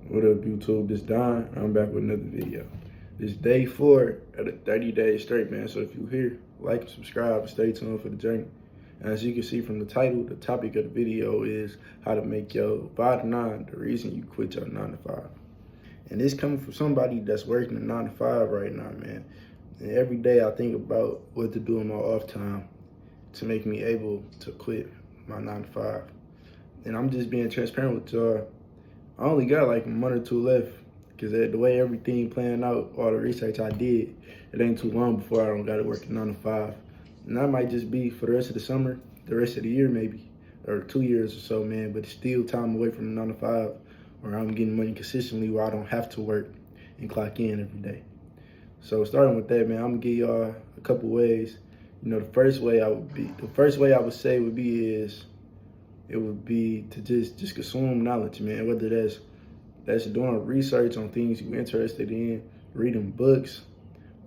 What up, YouTube? This Don. I'm back with another video. This day 4 of the 30 days straight, man. So if you're here, like and subscribe and stay tuned for the journey. And as you can see from the title, the topic of the video is how to make your bottom line the reason you quit your 9 to 5. And this coming from somebody that's working a 9 to 5 right now, man. And every day I think about what to do in my off time to make me able to quit my 9 to 5. And I'm just being transparent with y'all. I only got like a month or two left because the way everything planned out, all the research I did, it ain't too long before I don't got to work 9 to 5. And that might just be for the rest of the summer, the rest of the year maybe, or 2 years or so, man. But it's still time away from the 9 to 5 where I'm getting money consistently where I don't have to work and clock in every day. So starting with that, man, I'm gonna give y'all a couple ways. You know, the first way I would say would be to just consume knowledge, man. Whether that's doing research on things you're interested in, reading books,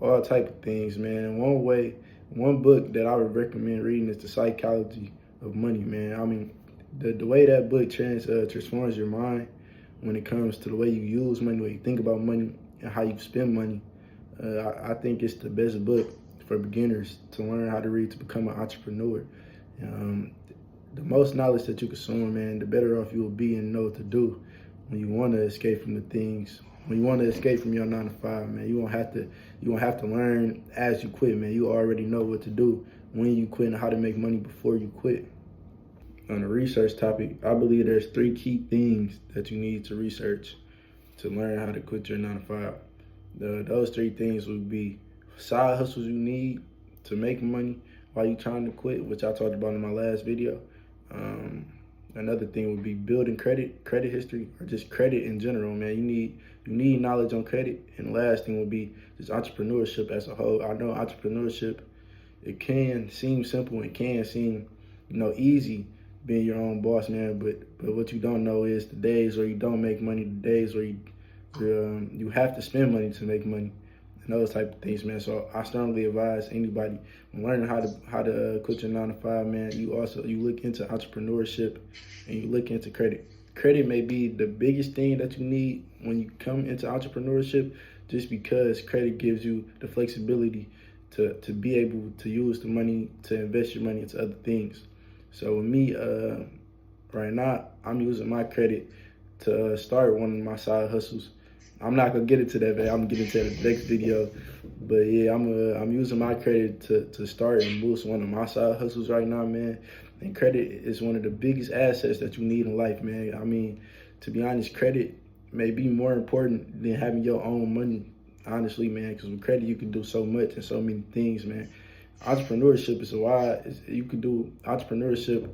all type of things, man. One book that I would recommend reading is The Psychology of Money, man. I mean, the way that book transforms your mind when it comes to the way you use money, the way you think about money, and how you spend money. I think it's the best book for beginners to learn how to read to become an entrepreneur. The most knowledge that you consume, man, the better off you will be and know what to do when you want to escape from the things. When you want to escape from your 9 to 5, man, you won't have to learn as you quit, man. You already know what to do when you quit and how to make money before you quit. On the research topic, I believe there's 3 key things that you need to research to learn how to quit your 9 to 5. Those 3 things would be side hustles you need to make money while you're trying to quit, which I talked about in my last video. Another thing would be building credit history, or just credit in general, man. You need knowledge on credit. And the last thing would be just entrepreneurship as a whole. I know entrepreneurship, it can seem simple, it can seem, easy being your own boss, man. But what you don't know is the days where you don't make money, the days where you have to spend money to make money, and those type of things, man. So I strongly advise anybody when learning how to quit your 9 to 5, man. You look into entrepreneurship and you look into credit. Credit may be the biggest thing that you need when you come into entrepreneurship, just because credit gives you the flexibility to be able to use the money to invest your money into other things. So with me, right now, I'm using my credit to start one of my side hustles. I'm not gonna get into that, man. I'm gonna get into the next video. But yeah, I'm using my credit to start and boost one of my side hustles right now, man. And credit is one of the biggest assets that you need in life, man. I mean, to be honest, credit may be more important than having your own money, honestly, man. Because with credit, you can do so much and so many things, man. Entrepreneurship is entrepreneurship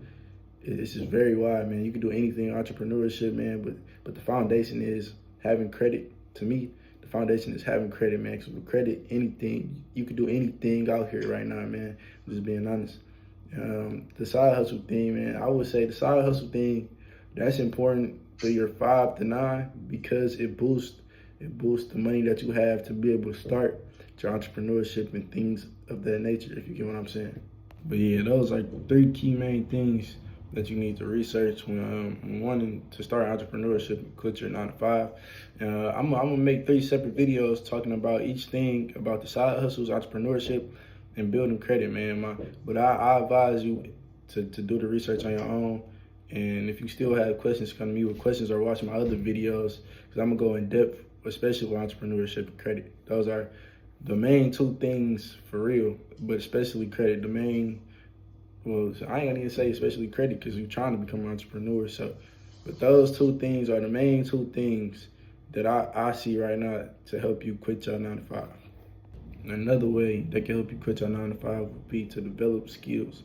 is just very wide, man. You can do anything in entrepreneurship, man. But the foundation is having credit. To me, the foundation is having credit, man. Because with credit, anything, you can do anything out here right now, man. I'm just being honest. The side hustle thing, man, I would say the side hustle thing, that's important for your 5 to 9 because it boosts the money that you have to be able to start your entrepreneurship and things of that nature, if you get what I'm saying. But yeah, those are 3 key main things that you need to research when wanting to start entrepreneurship and quit your 9 to 5. I'm gonna make 3 separate videos talking about each thing about the side hustles, entrepreneurship, and building credit, man. But I advise you to do the research on your own. And if you still have questions, come to me with questions or watch my other videos, because I'm gonna go in depth, especially with entrepreneurship and credit. Those are the main 2 things for real, but especially credit. Well, I ain't gonna even say especially credit because you're trying to become an entrepreneur. So, but those 2 things are the main 2 things that I see right now to help you quit your 9 to 5. Another way that can help you quit your 9 to 5 would be to develop skills.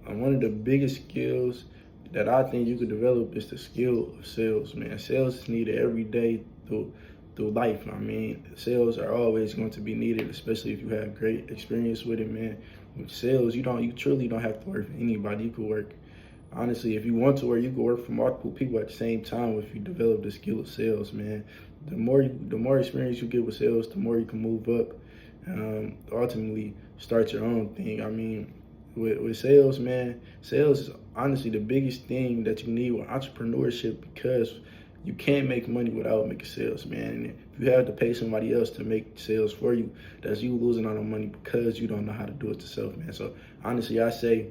One of the biggest skills that I think you could develop is the skill of sales, man. Sales is needed every day through life. I mean, sales are always going to be needed, especially if you have great experience with it, man. With sales, you truly don't have to work for anybody. You could work, honestly, if you want to work, you could work for multiple people at the same time if you develop the skill of sales, man. The more experience you get with sales, the more you can move up, ultimately start your own thing. I mean, with sales, man, sales is honestly the biggest thing that you need with entrepreneurship, because you can't make money without making sales, man. And if you have to pay somebody else to make sales for you, that's you losing out on money because you don't know how to do it yourself, man. So honestly, I say,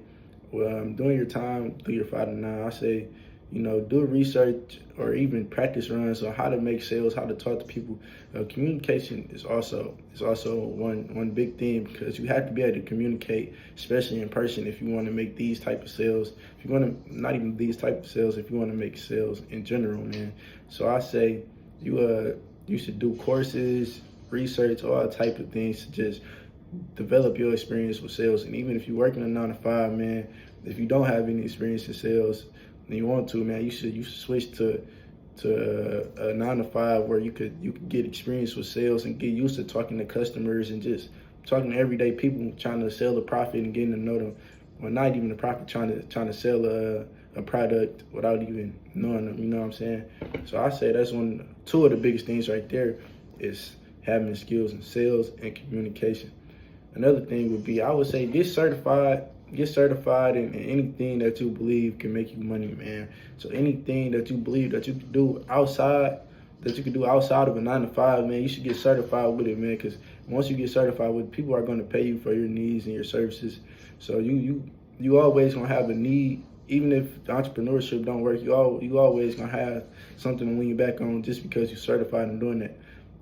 well, during your time, through your 5 to 9, I say, do research or even practice runs on how to make sales, how to talk to people. Communication is also one big thing, because you have to be able to communicate, especially in person, if you want to make these type of sales. If you want to, not even these type of sales, if you want to make sales in general, man. So I say you should do courses, research, all type of things to just develop your experience with sales. And even if you're working a 9 to 5, man, if you don't have any experience in sales and you want to, man, you should switch to a 9 to 5 where you could get experience with sales and get used to talking to customers and just talking to everyday people, trying to sell a profit and getting to know them. Well, not even a profit, trying to sell a product without even knowing them. You know what I'm saying? So I say that's two of the biggest things right there is having skills in sales and communication. Another thing would be, I would say, get certified in anything that you believe can make you money, man. So anything that you believe that you can do outside of a 9 to 5, man, you should get certified with it, man. Because once you get certified with it, people are going to pay you for your needs and your services. So you always gonna have a need. Even if entrepreneurship don't work, you always gonna have something to lean your back on just because you're certified in doing that.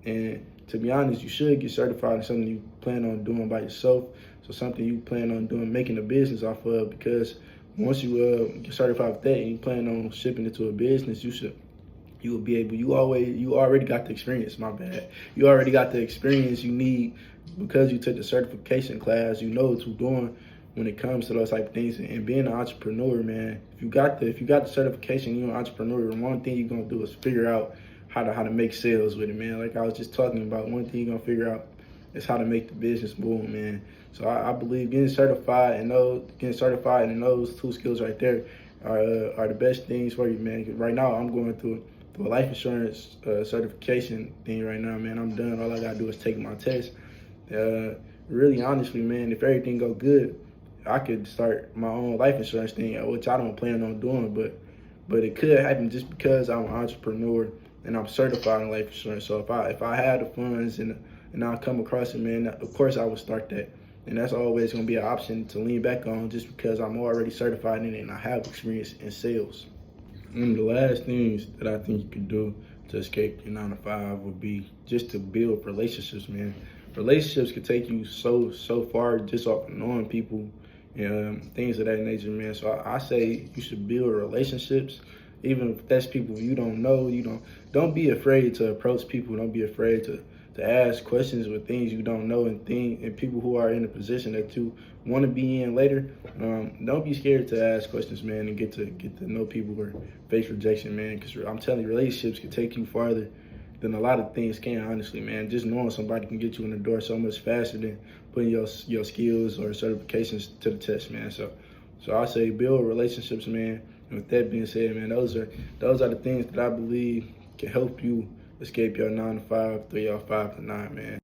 And to be honest, you should get certified in something you plan on doing by yourself. So something you plan on doing, making a business off of, because once you get certified with that and you plan on shipping it to a business, you will be able, you already got the experience, my bad. You already got the experience you need because you took the certification class. You know what you're doing when it comes to those type of things. And being an entrepreneur, man, if you got the certification, you're an entrepreneur, one thing you're gonna do is figure out how to make sales with it, man. Like I was just talking about, one thing you're gonna figure out is how to make the business boom, man. So I believe getting certified in those two skills right there are the best things for you, man. 'Cause right now I'm going through a life insurance certification thing right now, man. I'm done. All I gotta do is take my test. Really, honestly, man, if everything go good, I could start my own life insurance thing, which I don't plan on doing, but it could happen just because I'm an entrepreneur and I'm certified in life insurance. So if I had the funds and I come across it, man, of course I would start that. And that's always gonna be an option to lean back on, just because I'm already certified in it and I have experience in sales. One of the last things that I think you could do to escape your 9 to 5 would be just to build relationships, man. Relationships could take you so far just off of knowing people and things of that nature, man. So I say you should build relationships, even if that's people you don't know. Don't be afraid to approach people. Don't be afraid to ask questions with things you don't know, and people who are in a position that you want to be in later. Don't be scared to ask questions, man, and get to know people or face rejection, man. Because I'm telling you, relationships can take you farther than a lot of things can, honestly, man. Just knowing somebody can get you in the door so much faster than putting your skills or certifications to the test, man. So I say build relationships, man. And with that being said, man, those are the things that I believe can help you escape your 9 to 5 through your 5 to 9, man.